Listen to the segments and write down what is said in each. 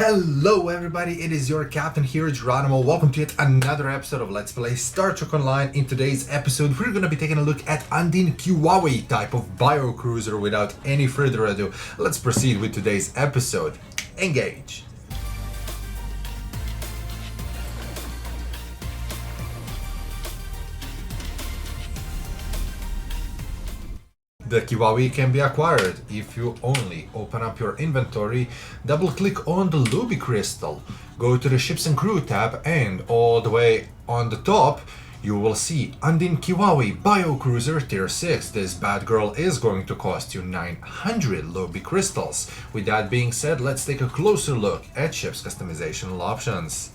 Hello everybody, it is your captain here, Geronimo. Welcome to yet another episode of Let's Play Star Trek Online. In today's episode, we're going to be taking a look at Undine Kiwavi type of Bio-Cruiser. Without any further ado, let's proceed with today's episode. Engage! The Kiwavi can be acquired if you only open up your inventory, double click on the Lobby crystal, go to the Ships and Crew tab, and all the way on the top you will see Undine Kiwavi Bio-Cruiser Tier 6. This bad girl is going to cost you 900 Lobby crystals. With that being said, let's take a closer look at ship's customizational options.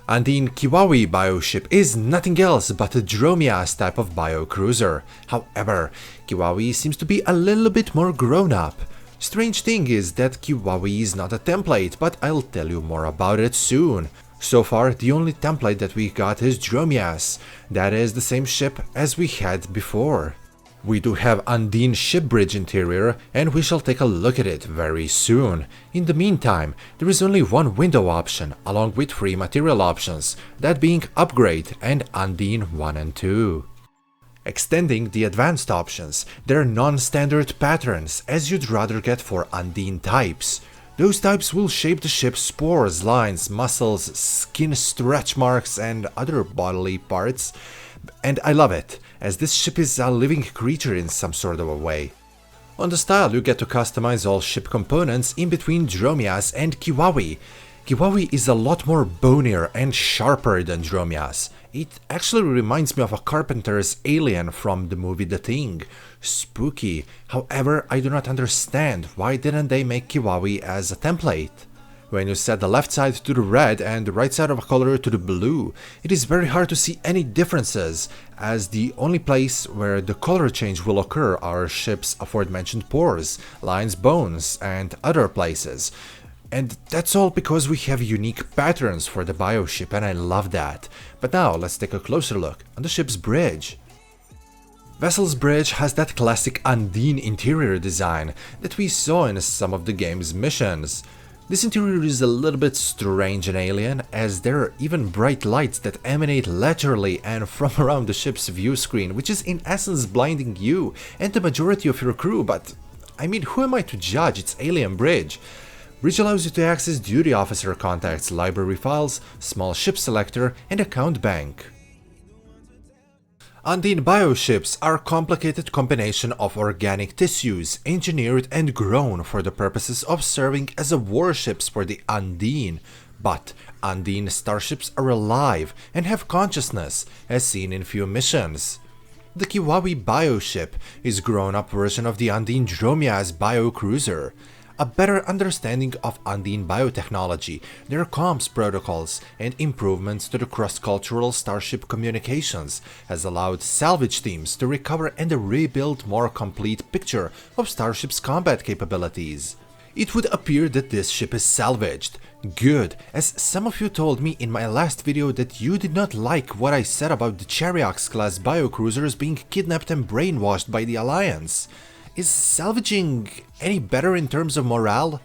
Undine Kiwavi bioship is nothing else but a Dromias type of bio-cruiser. However, Kiwavi seems to be a little bit more grown up. Strange thing is that Kiwavi is not a template, but I'll tell you more about it soon. So far, the only template that we got is Dromias. That is the same ship as we had before. We do have Undine ship bridge interior, and we shall take a look at it very soon. In the meantime, there is only one window option, along with 3 material options, that being Upgrade and Undine 1 and 2. Extending the advanced options, there are non-standard patterns, as you'd rather get for Undine types. Those types will shape the ship's pores, lines, muscles, skin stretch marks, and other bodily parts. And I love it, as this ship is a living creature in some sort of a way. On the style, you get to customize all ship components in between Dromias and Kiwavi. Kiwavi is a lot more bonier and sharper than Dromias. It actually reminds me of a Carpenters alien from the movie The Thing. Spooky. However, I do not understand why didn't they make Kiwavi as a template. When you set the left side to the red and the right side of a color to the blue, it is very hard to see any differences, as the only place where the color change will occur are ship's aforementioned pores, lines, bones, and other places. And that's all because we have unique patterns for the bioship, and I love that. But now let's take a closer look on the ship's bridge. Vessel's bridge has that classic Undine interior design that we saw in some of the game's missions. This interior is a little bit strange and alien, as there are even bright lights that emanate laterally and from around the ship's view screen, which is in essence blinding you and the majority of your crew, but I mean, who am I to judge? It's alien bridge. Bridge allows you to access duty officer contacts, library files, small ship selector, and account bank. Undine bioships are a complicated combination of organic tissues, engineered and grown for the purposes of serving as a warships for the Undine. But Undine starships are alive and have consciousness, as seen in few missions. The Kiwavi bioship is a grown-up version of the Undine Dromias bio-cruiser. A better understanding of Undine biotechnology, their comms protocols, and improvements to the cross-cultural starship communications has allowed salvage teams to recover and rebuild more complete picture of Starship's combat capabilities. It would appear that this ship is salvaged. Good, as some of you told me in my last video that you did not like what I said about the Chariox class biocruisers being kidnapped and brainwashed by the Alliance. Is salvaging any better in terms of morale?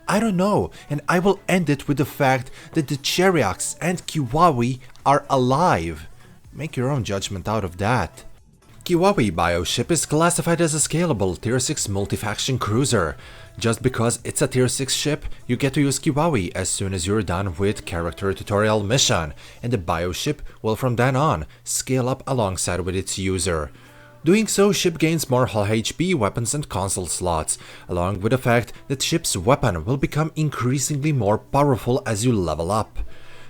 I don't know, and I will end it with the fact that the Chariox and Kiwavi are alive. Make your own judgment out of that. Kiwavi bioship is classified as a scalable Tier 6 multi-faction cruiser. Just because it's a Tier 6 ship, you get to use Kiwavi as soon as you're done with character tutorial mission, and the bioship will from then on scale up alongside with its user. Doing so, ship gains more hull HP, weapons and console slots, along with the fact that ship's weapon will become increasingly more powerful as you level up.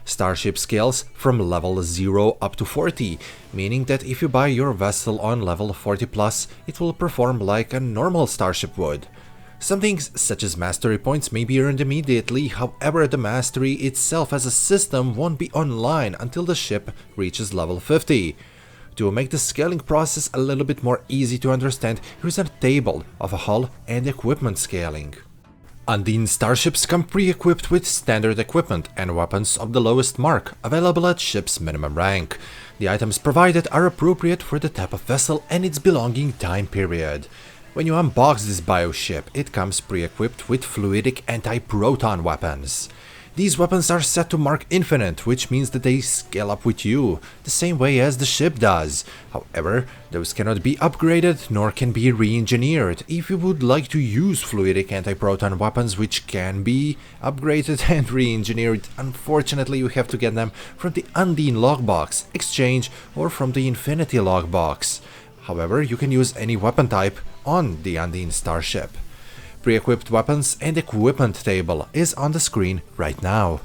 Starship scales from level 0 up to 40, meaning that if you buy your vessel on level 40 plus, it will perform like a normal starship would. Some things such as mastery points may be earned immediately, however the mastery itself as a system won't be online until the ship reaches level 50. To make the scaling process a little bit more easy to understand, here's a table of a hull and equipment scaling. Undine starships come pre-equipped with standard equipment and weapons of the lowest mark, available at ship's minimum rank. The items provided are appropriate for the type of vessel and its belonging time period. When you unbox this bioship, it comes pre-equipped with fluidic anti-proton weapons. These weapons are set to Mark Infinite, which means that they scale up with you, the same way as the ship does. However, those cannot be upgraded nor can be re-engineered. If you would like to use fluidic anti-proton weapons which can be upgraded and re-engineered, unfortunately you have to get them from the Undine logbox, exchange, or from the Infinity logbox. However, you can use any weapon type on the Undine starship. Pre-equipped weapons and equipment table is on the screen right now.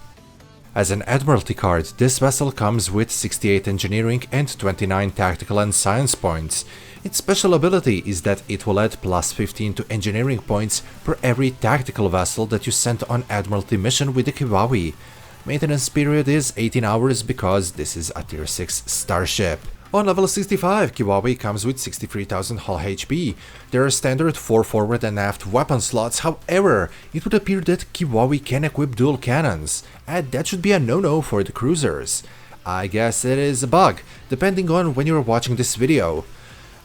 As an Admiralty card, this vessel comes with 68 engineering and 29 tactical and science points. Its special ability is that it will add plus 15 to engineering points per every tactical vessel that you send on Admiralty mission with the Kiwavi. Maintenance period is 18 hours because this is a tier 6 starship. On level 65, Kiwavi comes with 63,000 hull HP. There are standard 4 forward and aft weapon slots, however, it would appear that Kiwavi can equip dual cannons, and that should be a no-no for the cruisers. I guess it is a bug, depending on when you are watching this video.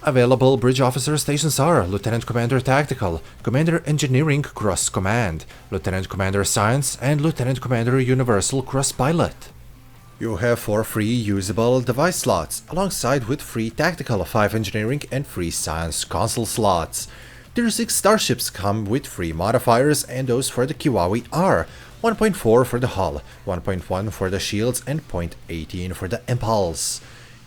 Available bridge officer stations are Lieutenant Commander Tactical, Commander Engineering Cross Command, Lieutenant Commander Science, and Lieutenant Commander Universal Cross Pilot. You have 4 free usable device slots, alongside with free tactical 5 engineering and free science console slots. Tier 6 starships come with free modifiers, and those for the Kiwavi are 1.4 for the hull, 1.1 for the shields, and 0.18 for the impulse.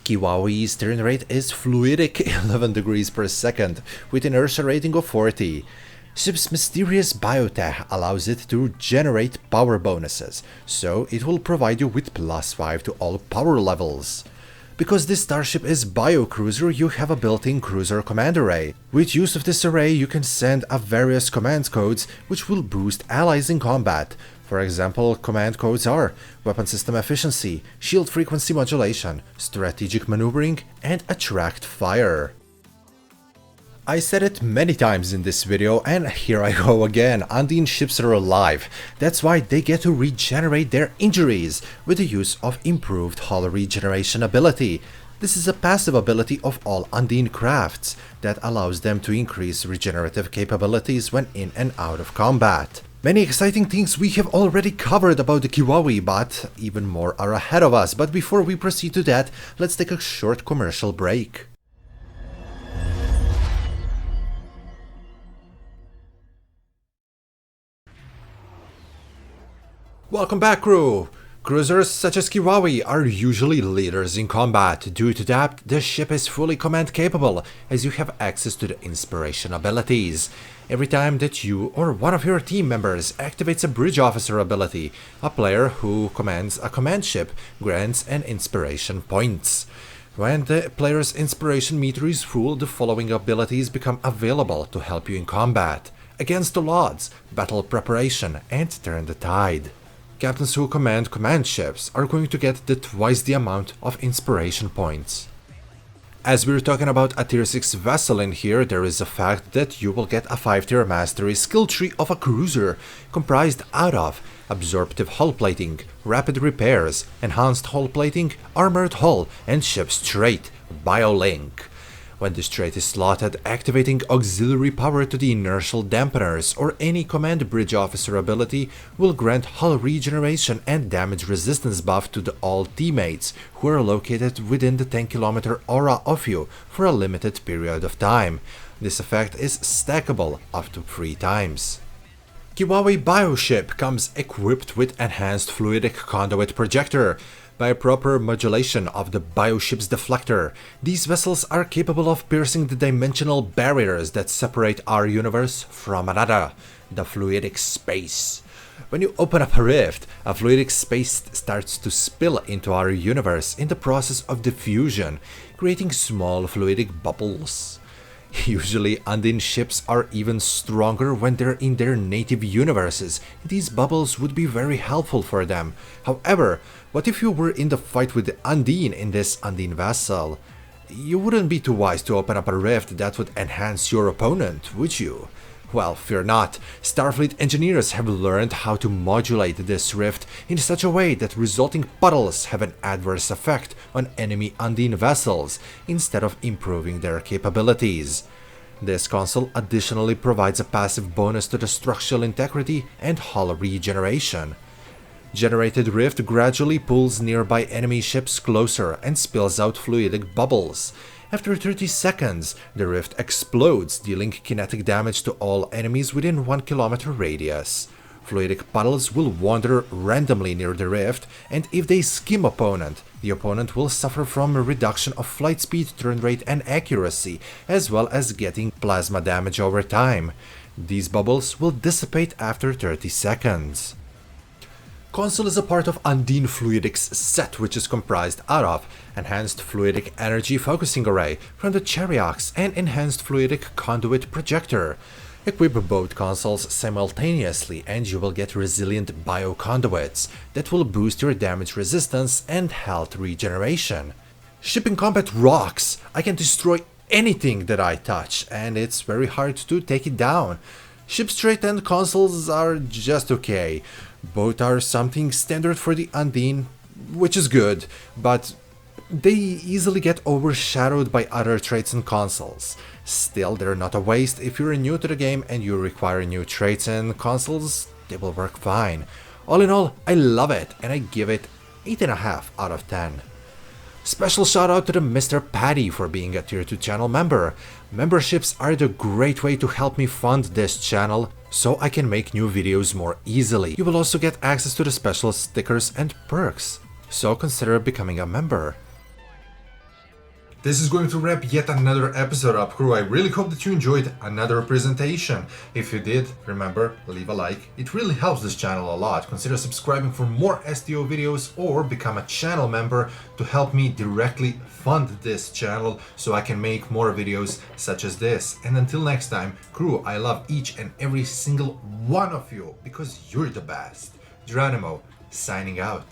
Kiwavi's turn rate is fluidic 11 degrees per second, with inertia rating of 40. Ship's mysterious biotech allows it to generate power bonuses, so it will provide you with plus 5 to all power levels. Because this starship is Bio-Cruiser, you have a built-in cruiser command array. With use of this array, you can send a various command codes which will boost allies in combat. For example, command codes are Weapon System Efficiency, Shield Frequency Modulation, Strategic Maneuvering, and Attract Fire. I said it many times in this video, and here I go again. Undine ships are alive. That's why they get to regenerate their injuries with the use of improved hull regeneration ability. This is a passive ability of all Undine crafts that allows them to increase regenerative capabilities when in and out of combat. Many exciting things we have already covered about the Kiwavi, but even more are ahead of us. But before we proceed to that, let's take a short commercial break. Welcome back, crew! Cruisers such as Kiwavi are usually leaders in combat. Due to that, the ship is fully command capable, as you have access to the inspiration abilities. Every time that you or one of your team members activates a bridge officer ability, a player who commands a command ship grants an inspiration points. When the player's inspiration meter is full, the following abilities become available to help you in combat: Against the Odds, Battle Preparation, and Turn the Tide. Captains who command ships are going to get twice the amount of inspiration points. As we're talking about a tier 6 vessel in here, there is a fact that you will get a 5-tier mastery skill tree of a cruiser, comprised out of absorptive hull plating, rapid repairs, enhanced hull plating, armored hull, and ship's trait, BioLink. When this trait is slotted, activating auxiliary power to the inertial dampeners or any command bridge officer ability will grant hull regeneration and damage resistance buff to all teammates who are located within the 10-kilometer aura of you for a limited period of time. This effect is stackable up to 3 times. Kiwavi Bioship comes equipped with enhanced fluidic conduit projector. By proper modulation of the bioship's deflector, these vessels are capable of piercing the dimensional barriers that separate our universe from another, the fluidic space. When you open up a rift, a fluidic space starts to spill into our universe in the process of diffusion, creating small fluidic bubbles. Usually, Undine ships are even stronger when they're in their native universes. These bubbles would be very helpful for them. However, what if you were in the fight with the Undine in this Undine vessel? You wouldn't be too wise to open up a rift that would enhance your opponent, would you? Well, fear not. Starfleet engineers have learned how to modulate this rift in such a way that resulting puddles have an adverse effect on enemy Undine vessels, instead of improving their capabilities. This console additionally provides a passive bonus to the structural integrity and hull regeneration. Generated rift gradually pulls nearby enemy ships closer and spills out fluidic bubbles. After 30 seconds, the rift explodes, dealing kinetic damage to all enemies within 1 kilometer radius. Fluidic puddles will wander randomly near the rift, and if they skim the opponent will suffer from a reduction of flight speed, turn rate and accuracy, as well as getting plasma damage over time. These bubbles will dissipate after 30 seconds. Console is a part of Undine Fluidics set, which is comprised out of Enhanced Fluidic Energy Focusing Array from the Cherryox and Enhanced Fluidic Conduit Projector. Equip both consoles simultaneously and you will get resilient bioconduits that will boost your damage resistance and health regeneration. Shipping combat rocks! I can destroy anything that I touch, and it's very hard to take it down. Ship straight and consoles are just okay. Both are something standard for the Undine, which is good, but they easily get overshadowed by other traits and consoles. Still, they're not a waste. If you're new to the game and you require new traits and consoles, they will work fine. All in all, I love it, and I give it 8.5 out of 10. Special shout out to the Mr. Patty for being a tier 2 channel member. Memberships are the great way to help me fund this channel so I can make new videos more easily. You will also get access to the special stickers and perks, so consider becoming a member. This is going to wrap yet another episode up, crew. I really hope that you enjoyed another presentation. If you did, remember, leave a like. It really helps this channel a lot. Consider subscribing for more STO videos or become a channel member to help me directly fund this channel so I can make more videos such as this. And until next time, crew, I love each and every single one of you because you're the best. Geronimo, signing out.